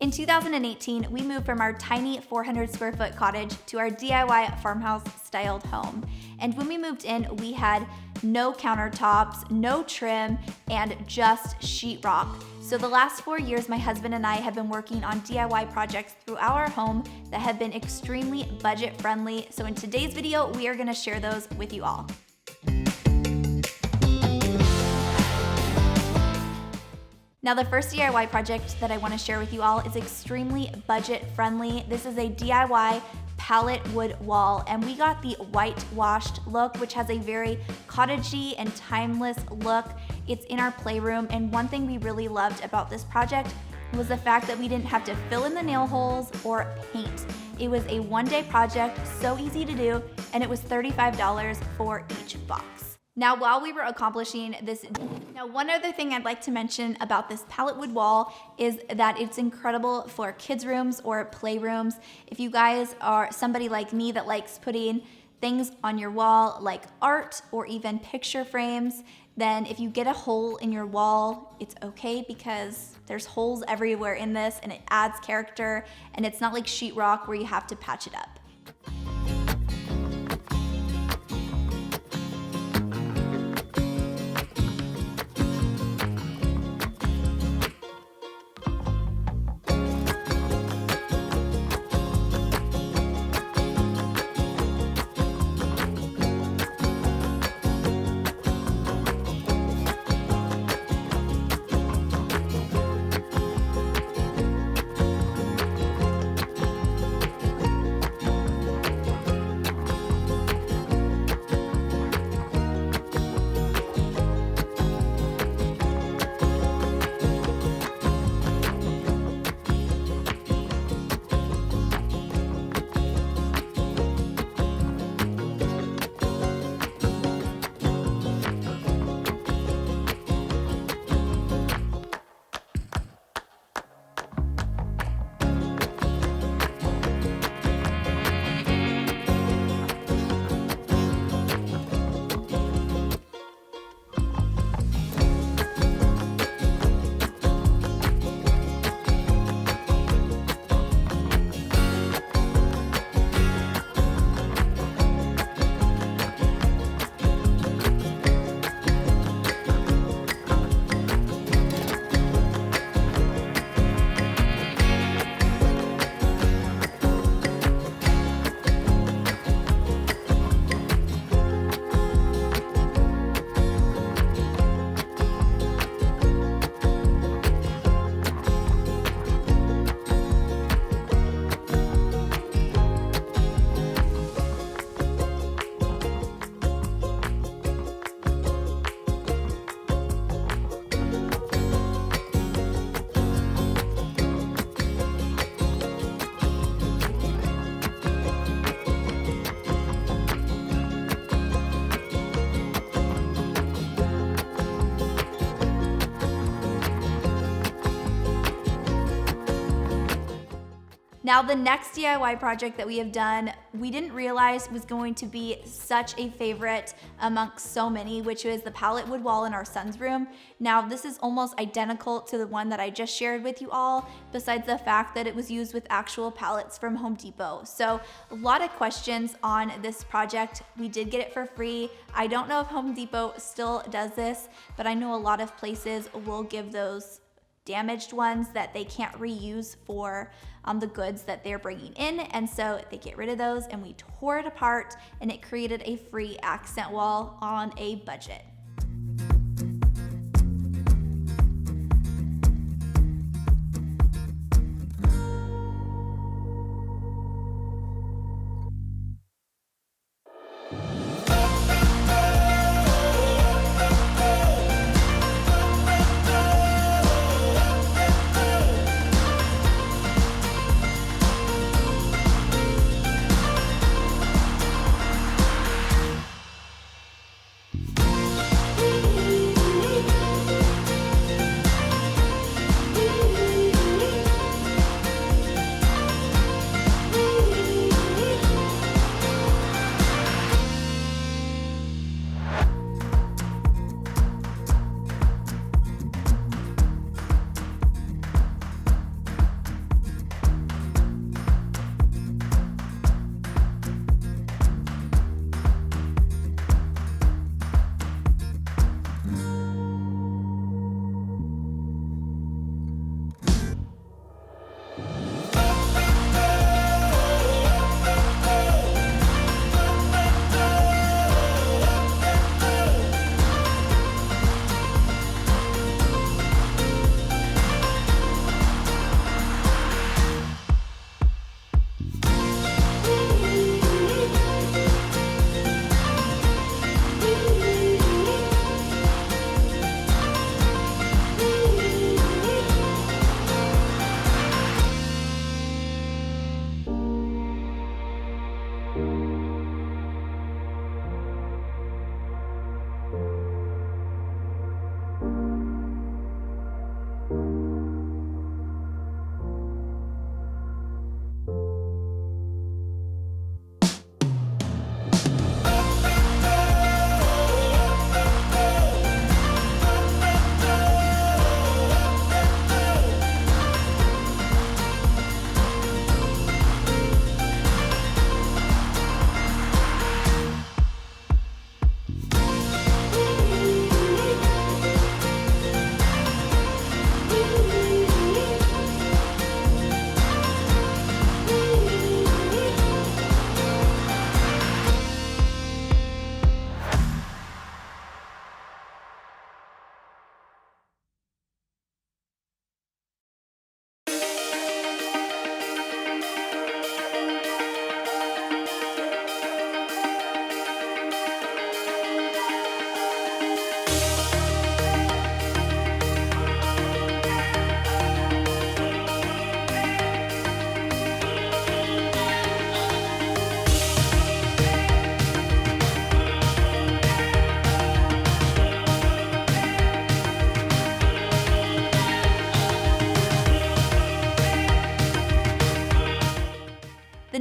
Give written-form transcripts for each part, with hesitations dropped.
In 2018, we moved from our tiny 400 square foot cottage to our DIY farmhouse styled home. And when we moved in, we had no countertops, no trim, and just sheetrock. So the last 4 years, my husband and I have been working on DIY projects throughout our home that have been extremely budget friendly. So in today's video, we are gonna share those with you all. Now the first DIY project that I want to share with you all is extremely budget friendly. This is a DIY pallet wood wall, and we got the whitewashed look, which has a very cottagey and timeless look. It's in our playroom, and one thing we really loved about this project was the fact that we didn't have to fill in the nail holes or paint. It was a one-day project, so easy to do, and it was $35 for each box. Now, while we were accomplishing this, one other thing I'd like to mention about this pallet wood wall is that it's incredible for kids' rooms or playrooms. If you guys are somebody like me that likes putting things on your wall like art or even picture frames, then if you get a hole in your wall, it's okay because there's holes everywhere in this and it adds character, and it's not like sheetrock where you have to patch it up. Now the next DIY project that we have done, we didn't realize was going to be such a favorite amongst so many, which is the pallet wood wall in our son's room. Now this is almost identical to the one that I just shared with you all, besides the fact that it was used with actual pallets from Home Depot. So a lot of questions on this project. We did get it for free. I don't know if Home Depot still does this, but I know a lot of places will give those damaged ones that they can't reuse for the goods that they're bringing in, and so they get rid of those, and we tore it apart and it created a free accent wall on a budget.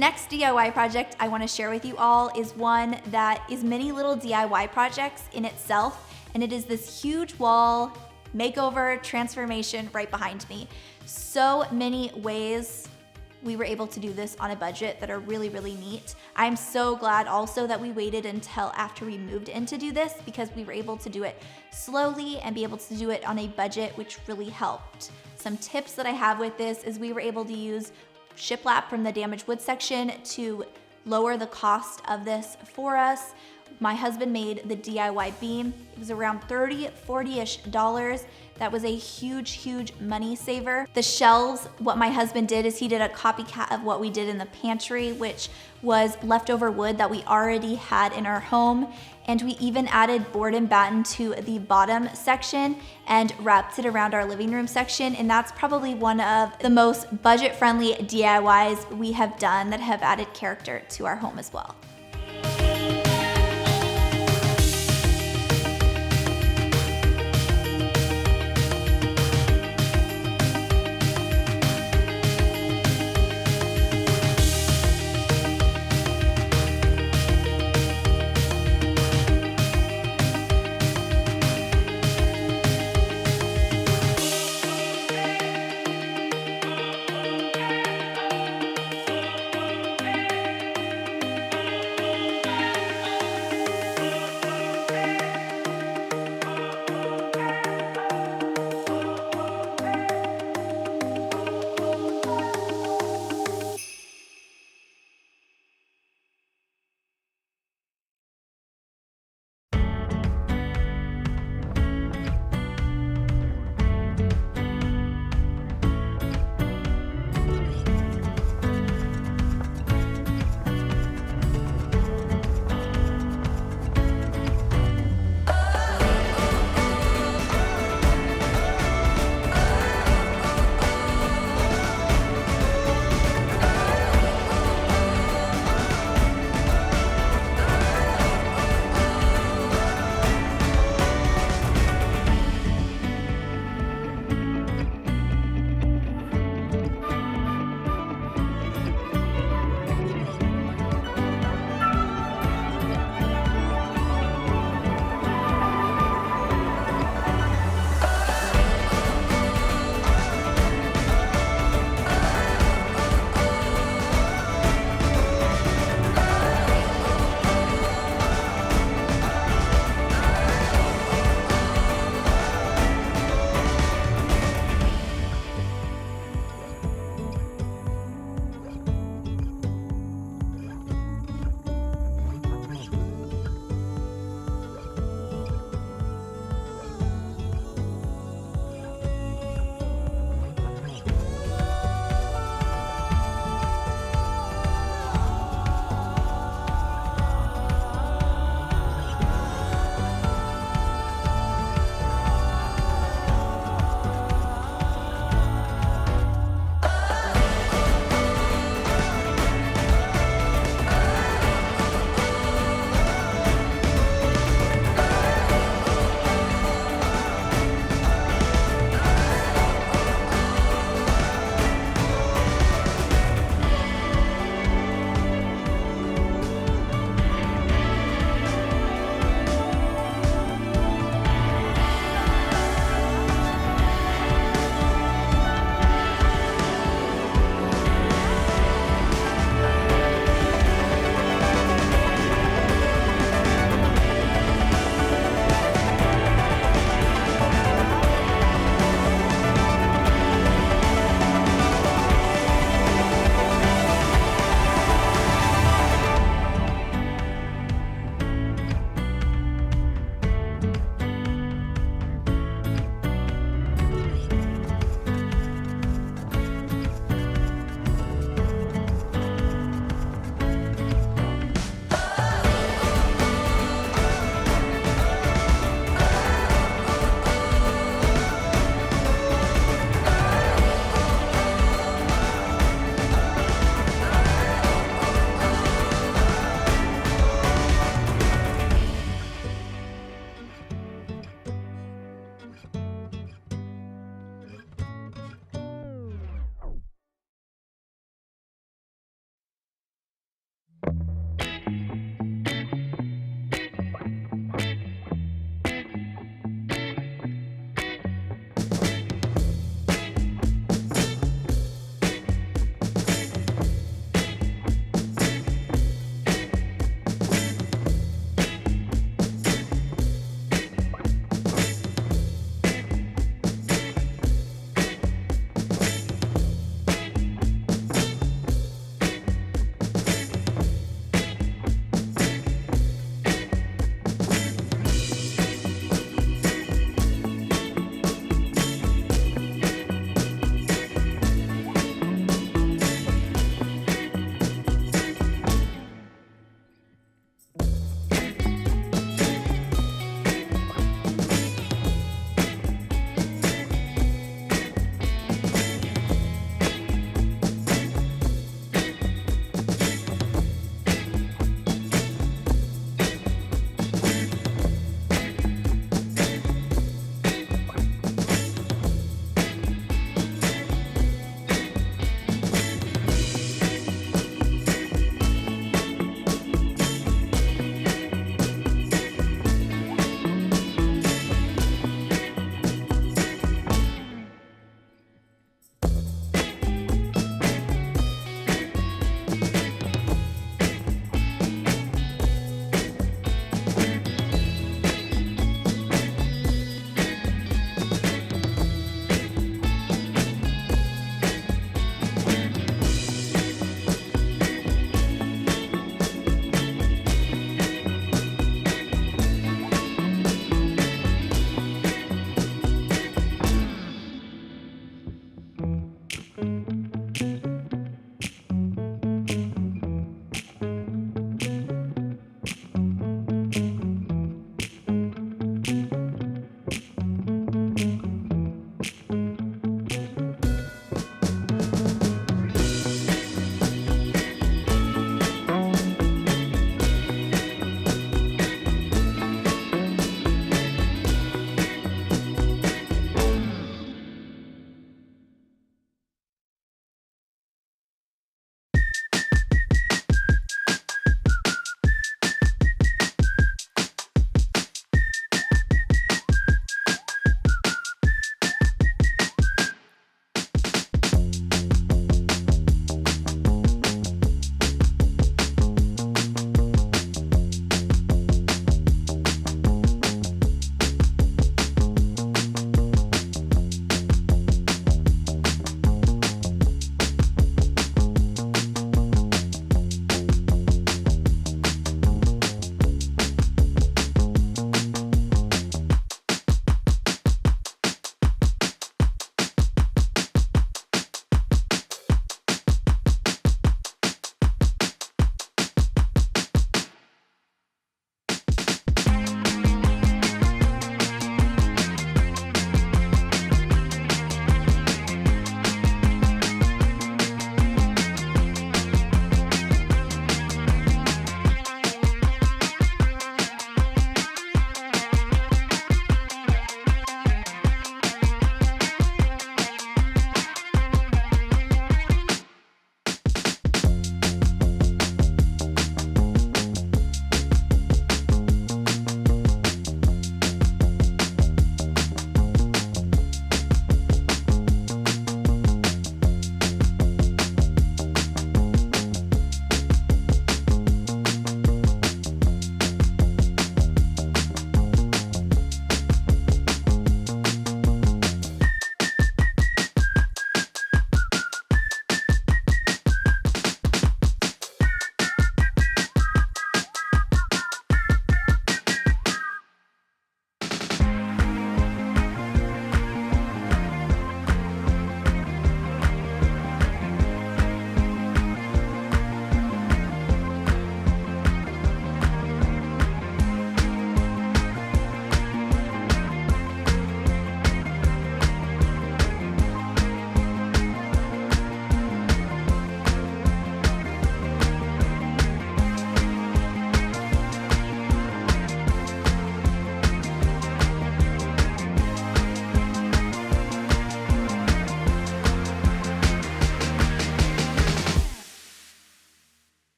next DIY project I want to share with you all is one that is many little DIY projects in itself, and it is this huge wall makeover transformation right behind me. So many ways we were able to do this on a budget that are really, really neat. I'm so glad also that we waited until after we moved in to do this, because we were able to do it slowly and be able to do it on a budget, which really helped. Some tips that I have with this is we were able to use Shiplap from the damaged wood section to lower the cost of this for us. My husband made the DIY beam. It was around $30, $40-ish. That was a huge, huge money saver. The shelves, what my husband did is he did a copycat of what we did in the pantry, which was leftover wood that we already had in our home. And we even added board and batten to the bottom section and wrapped it around our living room section. And that's probably one of the most budget-friendly DIYs we have done that have added character to our home as well.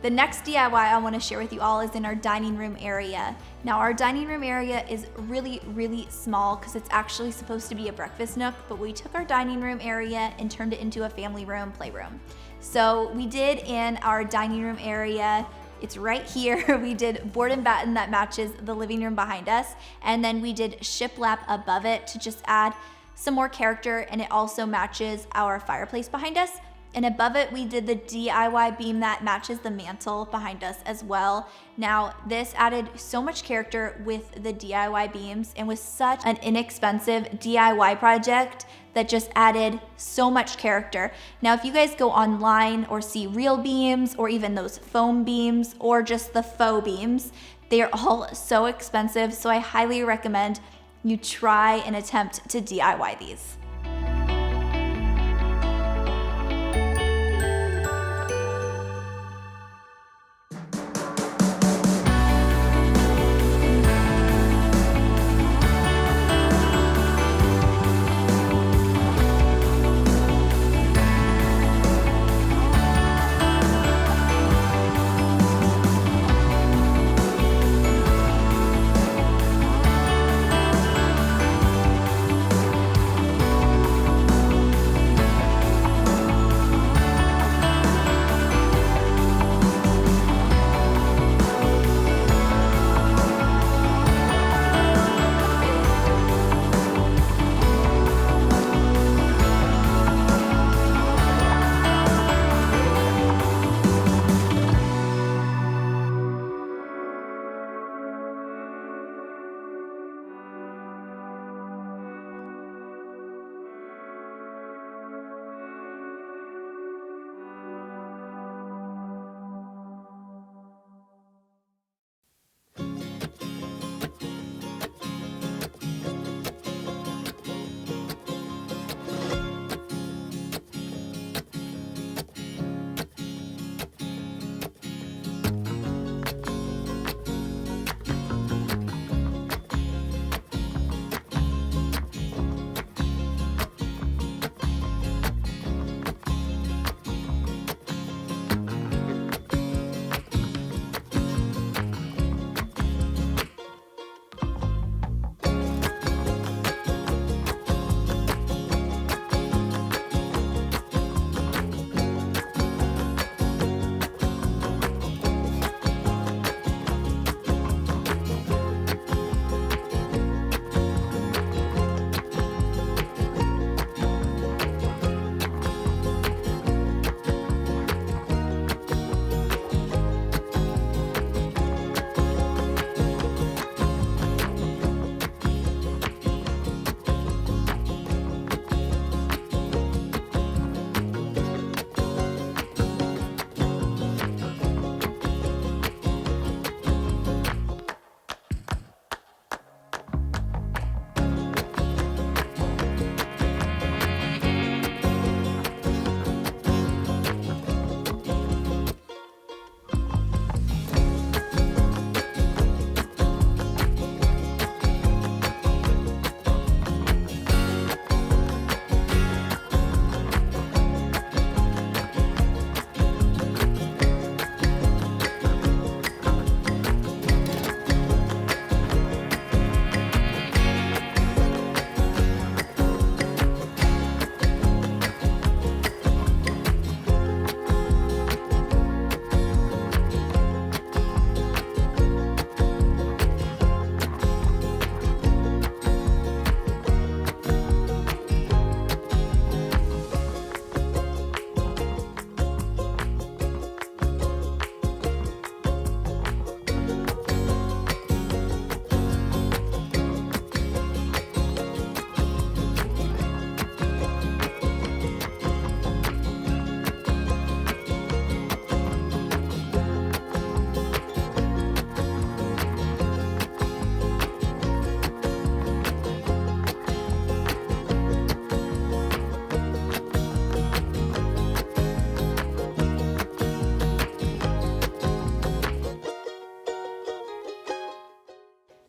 The next DIY I want to share with you all is in our dining room area. Now our dining room area is really, really small because it's actually supposed to be a breakfast nook, but we took our dining room area and turned it into a family room, playroom. So we did in our dining room area, it's right here, we did board and batten that matches the living room behind us, and then we did shiplap above it to just add some more character, and it also matches our fireplace behind us. And above it, we did the DIY beam that matches the mantle behind us as well. Now, this added so much character with the DIY beams and was such an inexpensive DIY project that just added so much character. Now, if you guys go online or see real beams or even those foam beams or just the faux beams, they are all so expensive. So I highly recommend you try and attempt to DIY these.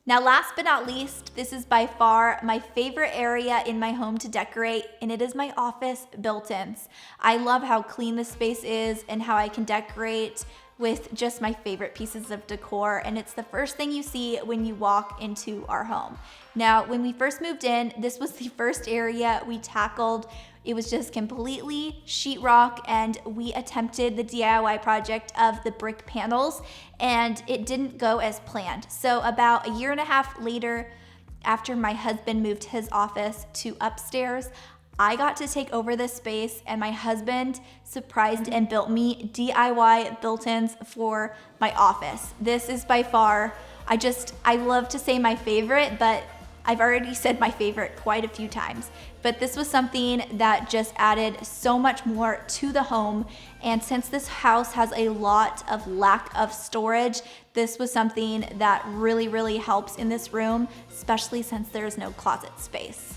Now, last but not least, this is by far my favorite area in my home to decorate, and it is my office built-ins. I love how clean this space is and how I can decorate with just my favorite pieces of decor, and it's the first thing you see when you walk into our home. Now, when we first moved in, this was the first area we tackled. It was just completely sheetrock, and we attempted the DIY project of the brick panels, and it didn't go as planned. So about a year and a half later, after my husband moved his office to upstairs, I got to take over this space, and my husband surprised and built me DIY built-ins for my office. This is by far, I love to say my favorite, but I've already said my favorite quite a few times. But this was something that just added so much more to the home. And since this house has a lot of lack of storage, this was something that really, really helps in this room, especially since there's no closet space.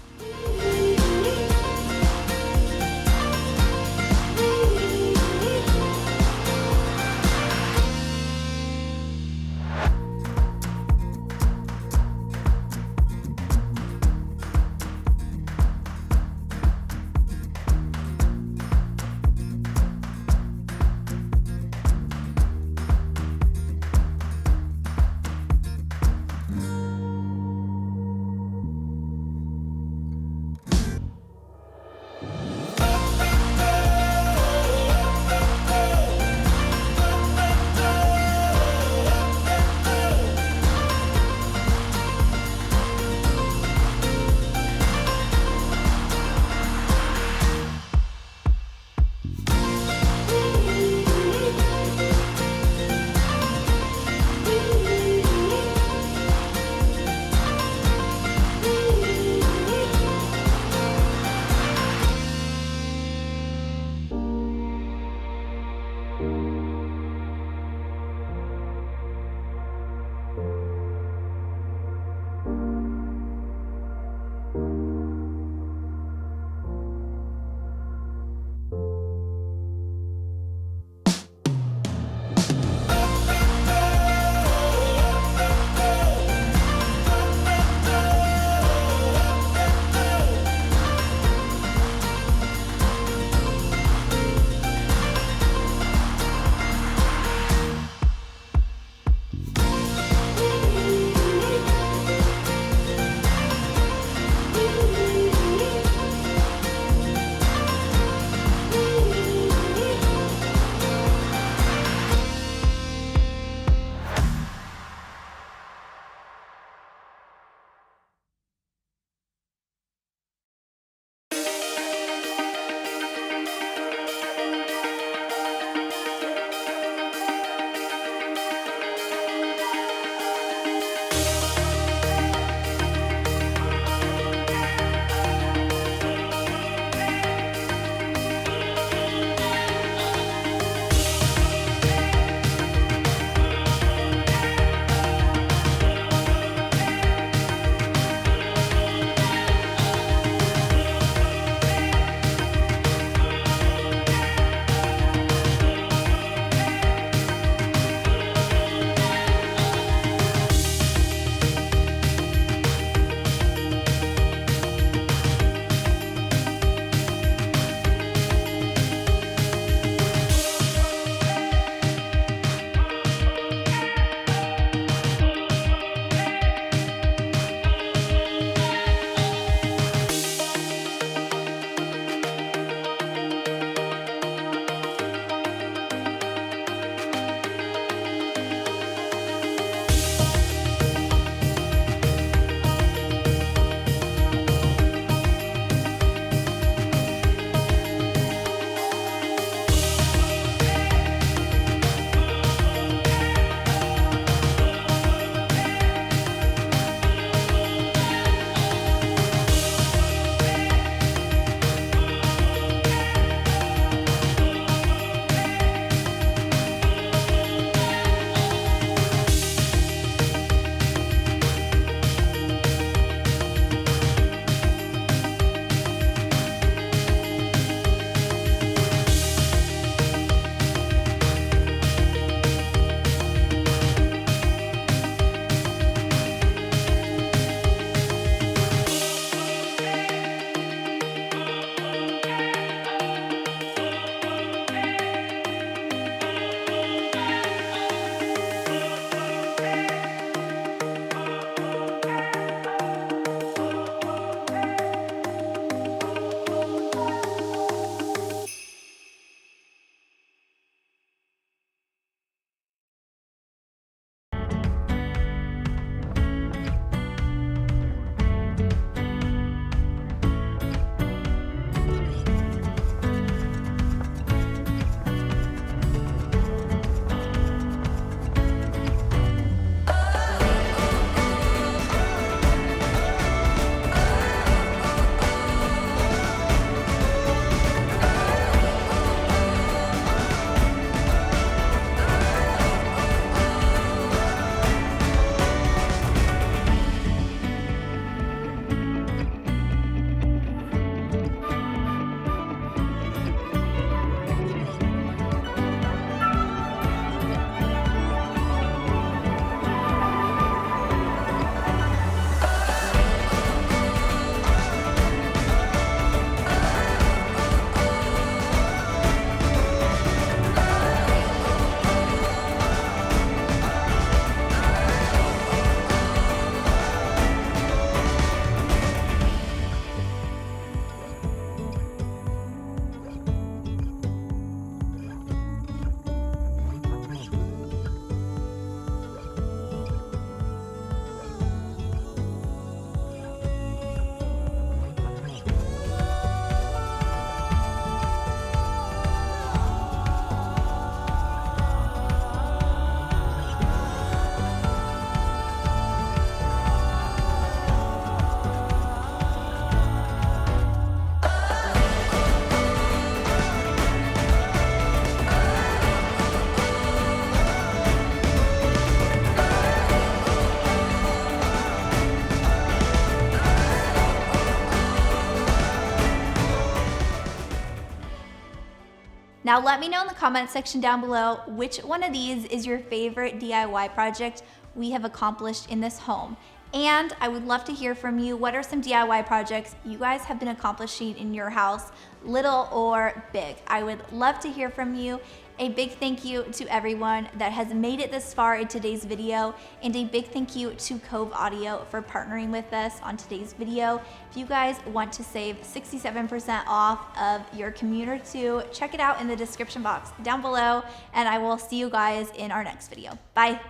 Now let me know in the comment section down below which one of these is your favorite DIY project we have accomplished in this home. And I would love to hear from you. What are some DIY projects you guys have been accomplishing in your house, little or big? I would love to hear from you. A big thank you to everyone that has made it this far in today's video, and a big thank you to Kove Audio for partnering with us on today's video. If you guys want to save 67% off of your commuter 2, check it out in the description box down below, and I will see you guys in our next video. Bye.